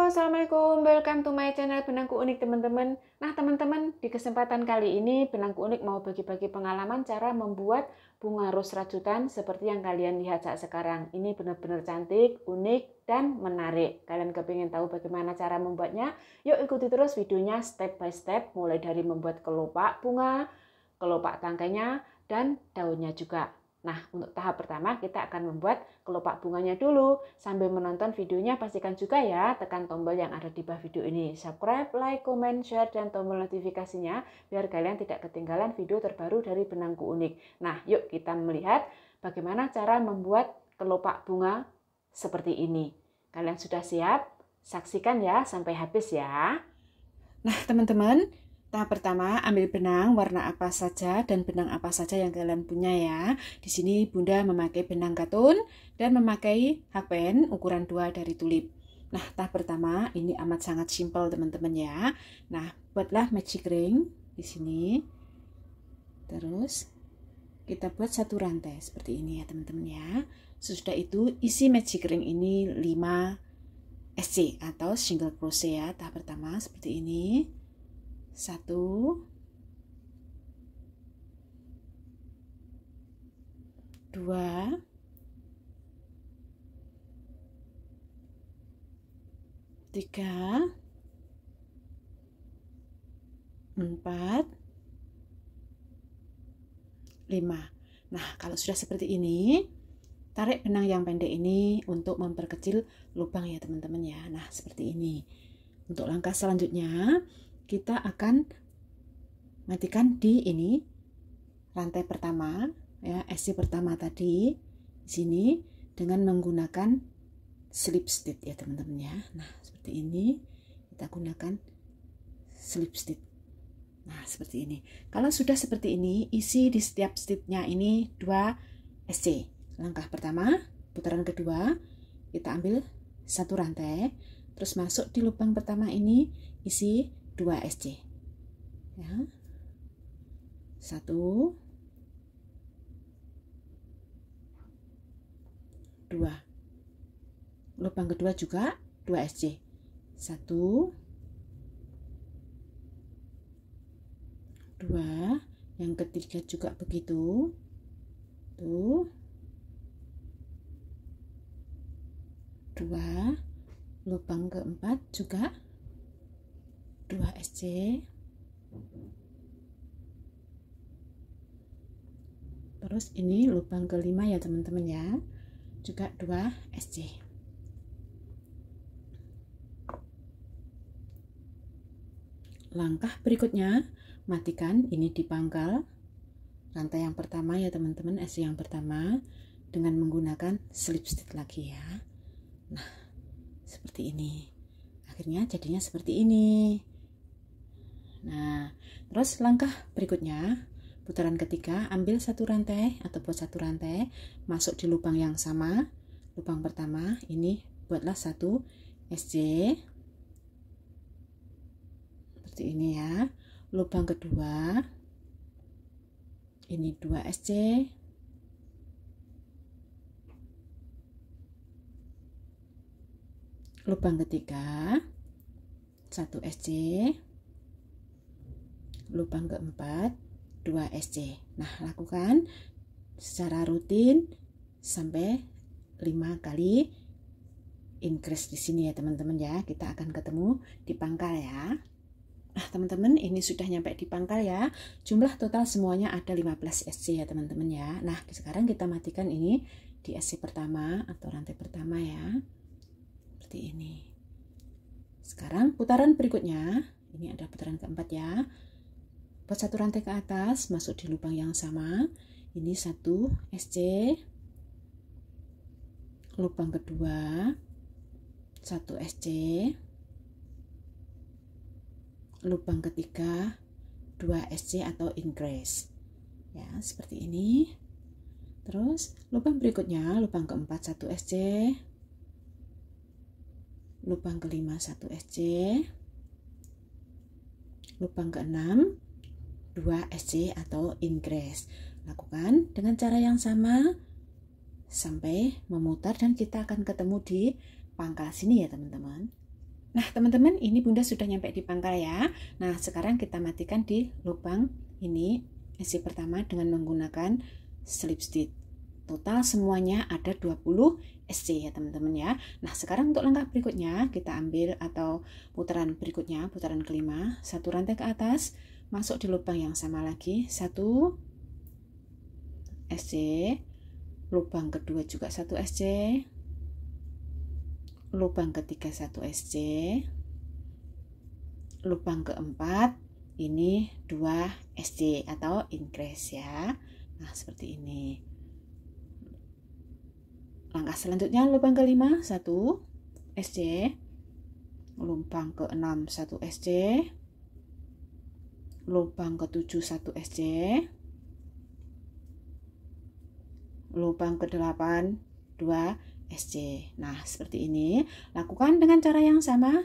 Assalamualaikum, welcome to my channel Benangku Unik teman-teman. Nah teman-teman, di kesempatan kali ini Benangku Unik mau bagi-bagi pengalaman cara membuat bunga ros rajutan seperti yang kalian lihat saat sekarang. Ini benar-benar cantik, unik, dan menarik. Kalian kepingin tahu bagaimana cara membuatnya? Yuk ikuti terus videonya step by step, mulai dari membuat kelopak bunga, kelopak tangkainya, dan daunnya juga. Nah, untuk tahap pertama kita akan membuat kelopak bunganya dulu. Sambil menonton videonya pastikan juga ya tekan tombol yang ada di bawah video ini. Subscribe, like, comment, share, dan tombol notifikasinya biar kalian tidak ketinggalan video terbaru dari Benangku Unik. Nah, yuk kita melihat bagaimana cara membuat kelopak bunga seperti ini. Kalian sudah siap? Saksikan ya sampai habis ya. Nah, teman-teman, tahap pertama, ambil benang warna apa saja dan benang apa saja yang kalian punya ya. Di sini Bunda memakai benang katun dan memakai hakpen ukuran 2 dari tulip. Nah, tahap pertama ini amat sangat simpel teman-teman ya. Nah, buatlah magic ring di sini. Terus kita buat satu rantai seperti ini ya teman-teman ya. Sesudah itu isi magic ring ini 5 SC atau single crochet ya. Tahap pertama seperti ini. 1, 2, 3, 4, 5. Nah, kalau sudah seperti ini, tarik benang yang pendek ini untuk memperkecil lubang ya teman-teman ya. Nah, seperti ini. Untuk langkah selanjutnya, kita akan matikan di ini rantai pertama ya, SC pertama tadi di sini dengan menggunakan slip stitch ya teman-teman ya. Nah, seperti ini kita gunakan slip stitch. Nah, seperti ini. Kalau sudah seperti ini, isi di setiap stitchnya ini 2 SC. Langkah pertama, putaran kedua, kita ambil satu rantai, terus masuk di lubang pertama ini isi 2 SC ya. 1, 2, lubang kedua juga 2 SC, 1, 2, yang ketiga juga begitu tuh, 2, lubang keempat juga 2 SC, terus ini lubang kelima ya teman-teman ya, juga 2 SC. Langkah berikutnya, matikan ini di pangkal rantai yang pertama ya teman-teman, SC yang pertama dengan menggunakan slip stitch lagi ya. Nah, seperti ini. Akhirnya jadinya seperti ini. Nah, terus langkah berikutnya, putaran ketiga, ambil satu rantai atau buat satu rantai, masuk di lubang yang sama. Lubang pertama ini buatlah 1 SC seperti ini ya. Lubang kedua ini 2 SC, lubang ketiga 1 SC, lubang keempat 2 SC. Nah, lakukan secara rutin sampai 5 kali increase di sini ya teman-teman ya. Kita akan ketemu di pangkal ya. Nah, teman-teman, ini sudah nyampe di pangkal ya. Jumlah total semuanya ada 15 SC ya teman-teman ya. Nah, sekarang kita matikan ini di SC pertama atau rantai pertama ya. Seperti ini. Sekarang putaran berikutnya, ini ada putaran keempat ya. Buat satu rantai ke atas, masuk di lubang yang sama. Ini 1 SC, lubang kedua 1 SC, lubang ketiga 2 SC atau increase ya, seperti ini. Terus lubang berikutnya, lubang keempat 1 SC, lubang kelima 1 SC, lubang keenam 2 SC atau increase. Lakukan dengan cara yang sama sampai memutar dan kita akan ketemu di pangkal sini ya teman-teman. Nah, teman-teman, ini Bunda sudah nyampe di pangkal ya. Nah, sekarang kita matikan di lubang ini SC pertama dengan menggunakan slip stitch. Total semuanya ada 20 SC ya teman-teman ya. Nah, sekarang untuk langkah berikutnya kita ambil atau putaran berikutnya, putaran kelima, satu rantai ke atas, masuk di lubang yang sama lagi, satu SC, lubang kedua juga satu SC, lubang ketiga satu SC, lubang keempat ini 2 SC atau increase ya. Nah, seperti ini. Langkah selanjutnya lubang kelima 1 SC, lubang keenam 1 SC, lubang ketujuh 1 SC, lubang ke-8 2 SC. Nah, seperti ini. Lakukan dengan cara yang sama,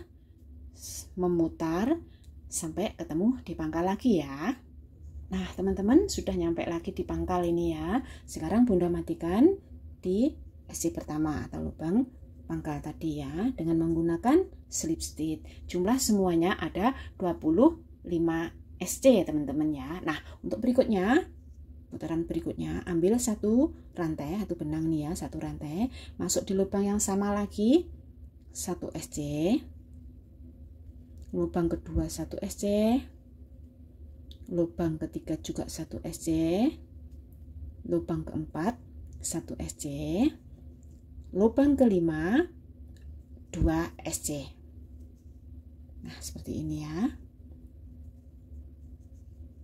memutar sampai ketemu di pangkal lagi ya. Nah, teman-teman sudah nyampe lagi di pangkal ini ya. Sekarang Bunda matikan di SC pertama atau lubang pangkal tadi ya dengan menggunakan slip stitch. Jumlah semuanya ada 25 SC ya teman-teman ya. Nah, untuk berikutnya, putaran berikutnya ambil satu rantai atau benang nih ya, satu rantai, masuk di lubang yang sama lagi, 1 SC, lubang kedua 1 SC, lubang ketiga juga 1 SC, lubang keempat 1 SC, lubang kelima 2 SC. Nah, seperti ini ya.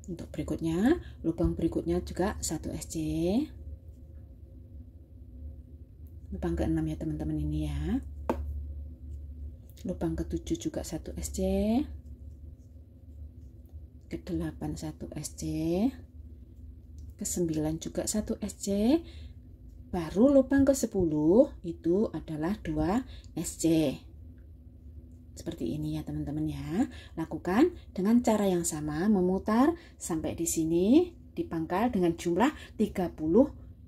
Untuk berikutnya, lubang berikutnya juga 1 SC, lubang ke-6 ya teman-teman ini ya, lubang ke-7 juga 1 SC, ke-8 1 SC, ke-9 juga 1 SC, baru lubang ke-10 itu adalah 2 SC. Seperti ini ya teman-teman ya. Lakukan dengan cara yang sama, memutar sampai di sini di pangkal dengan jumlah 30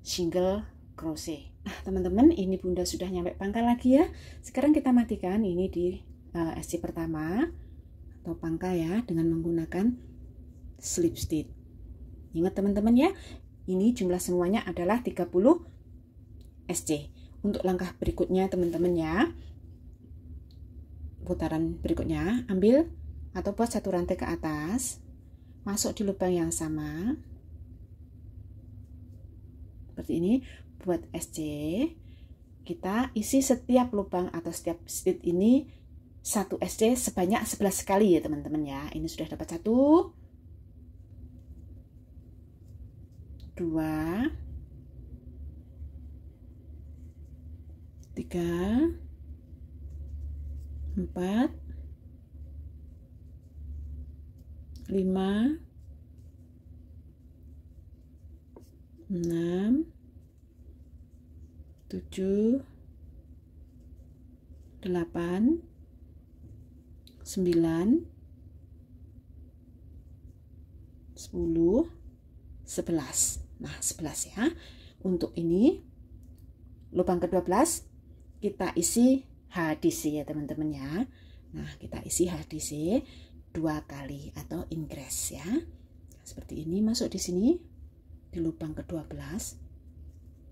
single crochet. Nah, teman-teman, ini Bunda sudah nyampe pangkal lagi ya. Sekarang kita matikan ini di SC pertama atau pangkal ya dengan menggunakan slip stitch. Ingat teman-teman ya, ini jumlah semuanya adalah 30 SC. Untuk langkah berikutnya teman-teman ya, putaran berikutnya ambil atau buat satu rantai ke atas, masuk di lubang yang sama seperti ini, buat SC. Kita isi setiap lubang atau setiap stitch ini 1 SC sebanyak 11 kali ya teman-teman ya. Ini sudah dapat 1 2 3 4 5 6 7 8 9 10 11. Nah, 11 ya. Untuk ini lubang ke-12 kita isi HDC ya teman-teman ya. Nah, kita isi HDC 2 kali atau increase ya. Seperti ini, masuk di sini di lubang ke-12.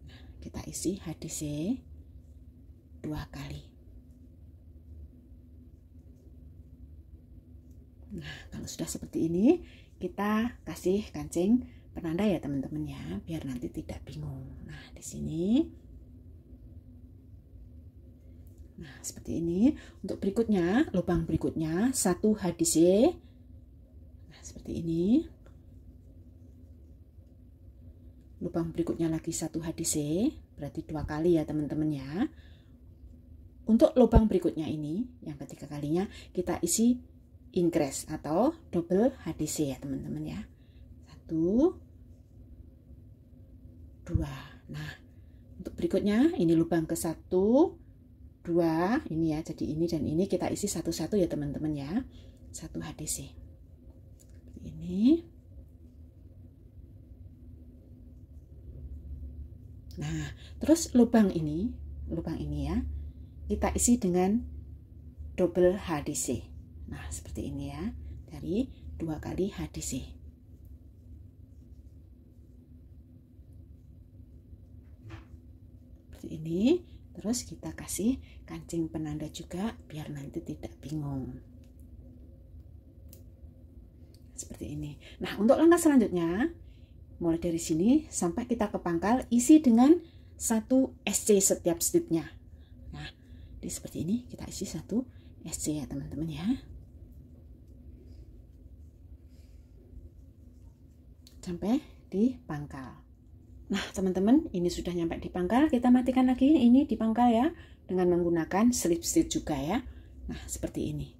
Nah, kita isi HDC 2 kali. Nah, kalau sudah seperti ini, kita kasih kancing penanda ya teman-teman ya, biar nanti tidak bingung. Nah, di sini. Nah, seperti ini. Untuk berikutnya, lubang berikutnya 1 HDC. Nah, seperti ini. Lubang berikutnya lagi 1 HDC, berarti 2 kali ya teman-teman ya. Untuk lubang berikutnya ini, yang ketiga kalinya, kita isi increase atau double HDC ya teman-teman ya. 1 2. Nah, untuk berikutnya ini lubang ke-1 2 ini ya, jadi ini dan ini kita isi satu-satu ya teman-teman ya, 1 HDC seperti ini. Nah, terus lubang ini ya kita isi dengan double HDC. Nah, seperti ini ya, dari 2 kali HDC. Seperti ini. Terus kita kasih kancing penanda juga biar nanti tidak bingung. Seperti ini. Nah, untuk langkah selanjutnya, mulai dari sini sampai kita ke pangkal, isi dengan 1 SC setiap stitnya. Nah, seperti ini kita isi 1 SC ya teman-teman ya. Sampai di pangkal. Nah teman-teman, ini sudah nyampe di pangkal. Kita matikan lagi ini di pangkal ya, dengan menggunakan slip stitch juga ya. Nah seperti ini.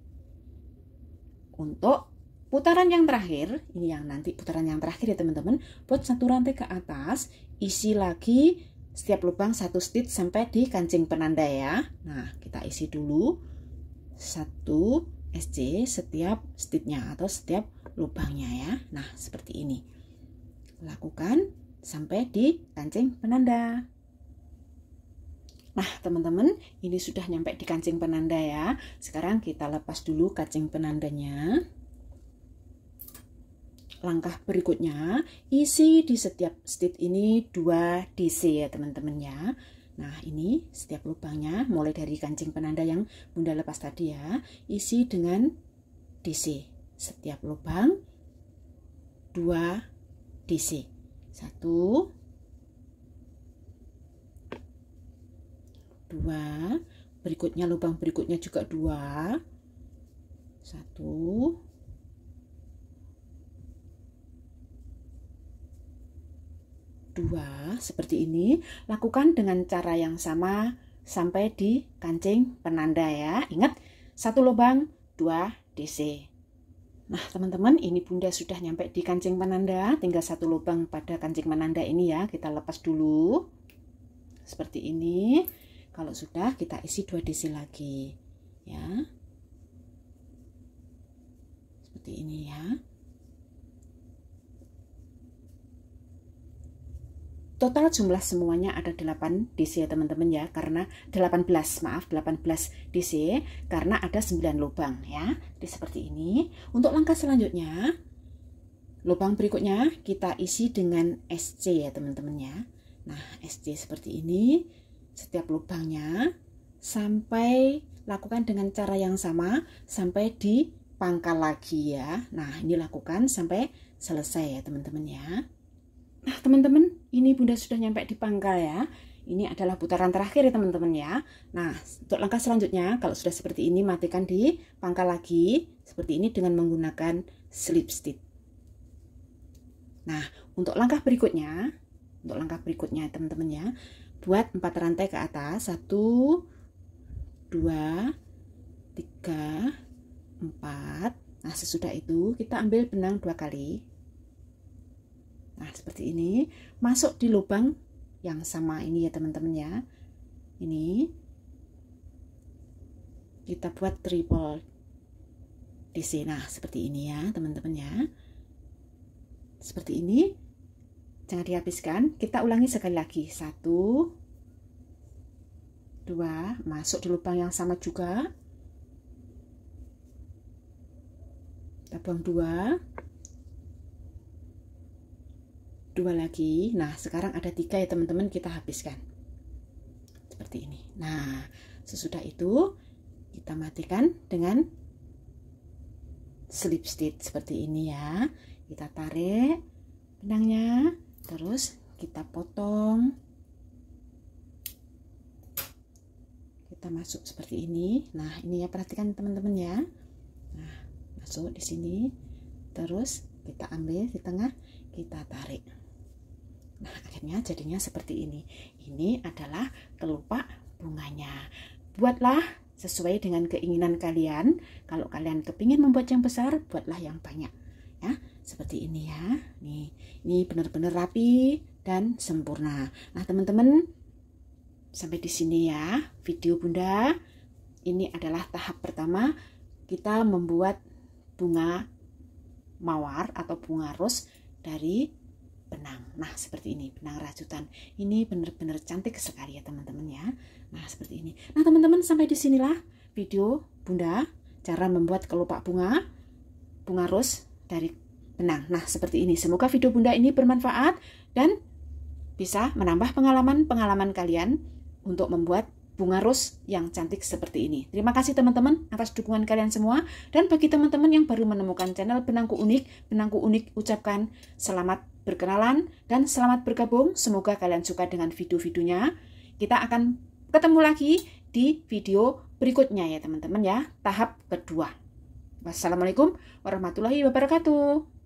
Untuk putaran yang terakhir, ini yang nanti putaran yang terakhir ya teman-teman, buat 1 rantai ke atas, isi lagi setiap lubang 1 stitch sampai di kancing penanda ya. Nah kita isi dulu 1 SC setiap stitchnya atau setiap lubangnya ya. Nah seperti ini. Lakukan sampai di kancing penanda. Nah teman-teman, ini sudah nyampe di kancing penanda ya. Sekarang kita lepas dulu kancing penandanya. Langkah berikutnya, isi di setiap stitch ini 2 DC ya teman-teman ya. Nah ini setiap lubangnya, mulai dari kancing penanda yang Bunda lepas tadi ya, isi dengan DC. Setiap lubang 2 DC. 1, 2, berikutnya lubang berikutnya juga 2, 1, 2, seperti ini. Lakukan dengan cara yang sama sampai di kancing penanda ya. Ingat, 1 lubang 2 DC. Nah teman-teman, ini Bunda sudah nyampe di kancing penanda, tinggal 1 lubang pada kancing penanda ini ya, kita lepas dulu seperti ini. Kalau sudah, kita isi 2 DC lagi ya, seperti ini ya. Total jumlah semuanya ada 8 DC ya teman-teman ya, karena 18 DC karena ada 9 lubang ya. Jadi seperti ini. Untuk langkah selanjutnya, lubang berikutnya kita isi dengan SC ya teman-teman ya. Nah SC seperti ini, setiap lubangnya sampai lakukan dengan cara yang sama sampai di pangkal lagi ya. Nah ini lakukan sampai selesai ya teman-teman ya. Nah teman-teman, ini Bunda sudah nyampe di pangkal ya. Ini adalah putaran terakhir ya teman-teman ya. Nah untuk langkah selanjutnya, kalau sudah seperti ini, matikan di pangkal lagi seperti ini dengan menggunakan slip stitch. Nah untuk langkah berikutnya teman-teman ya, buat 4 rantai ke atas, 1, 2, 3, 4. Nah sesudah itu kita ambil benang 2 kali. Nah seperti ini, masuk di lubang yang sama ini ya teman-teman ya. Ini kita buat triple DC. Nah seperti ini ya teman-teman ya. Seperti ini, jangan dihabiskan. Kita ulangi sekali lagi, 1, 2, masuk di lubang yang sama juga, kita buang 2 lagi. Nah sekarang ada 3 ya teman-teman, kita habiskan seperti ini. Nah sesudah itu kita matikan dengan slip stitch seperti ini ya. Kita tarik benangnya, terus kita potong, kita masuk seperti ini. Nah ini ya, perhatikan teman-teman ya. Nah masuk di sini, terus kita ambil di tengah, kita tarik. Nah akhirnya jadinya seperti ini. Ini adalah kelopak bunganya. Buatlah sesuai dengan keinginan kalian. Kalau kalian kepingin membuat yang besar, buatlah yang banyak ya, seperti ini ya. Nih, ini benar-benar rapi dan sempurna. Nah teman-teman, sampai di sini ya video Bunda. Ini adalah tahap pertama kita membuat bunga mawar atau bunga ros dari benang. Nah seperti ini, benang rajutan. Ini benar-benar cantik sekali ya teman-teman ya. Nah seperti ini. Nah teman-teman, sampai di sinilah video Bunda cara membuat kelopak bunga ros dari benang. Nah, seperti ini. Semoga video Bunda ini bermanfaat dan bisa menambah pengalaman kalian untuk membuat bunga ros yang cantik seperti ini. Terima kasih teman-teman atas dukungan kalian semua. Dan bagi teman-teman yang baru menemukan channel Benangku Unik ucapkan selamat berkenalan dan selamat bergabung. Semoga kalian suka dengan video-videonya. Kita akan ketemu lagi di video berikutnya ya teman-teman ya, tahap kedua. Wassalamualaikum warahmatullahi wabarakatuh.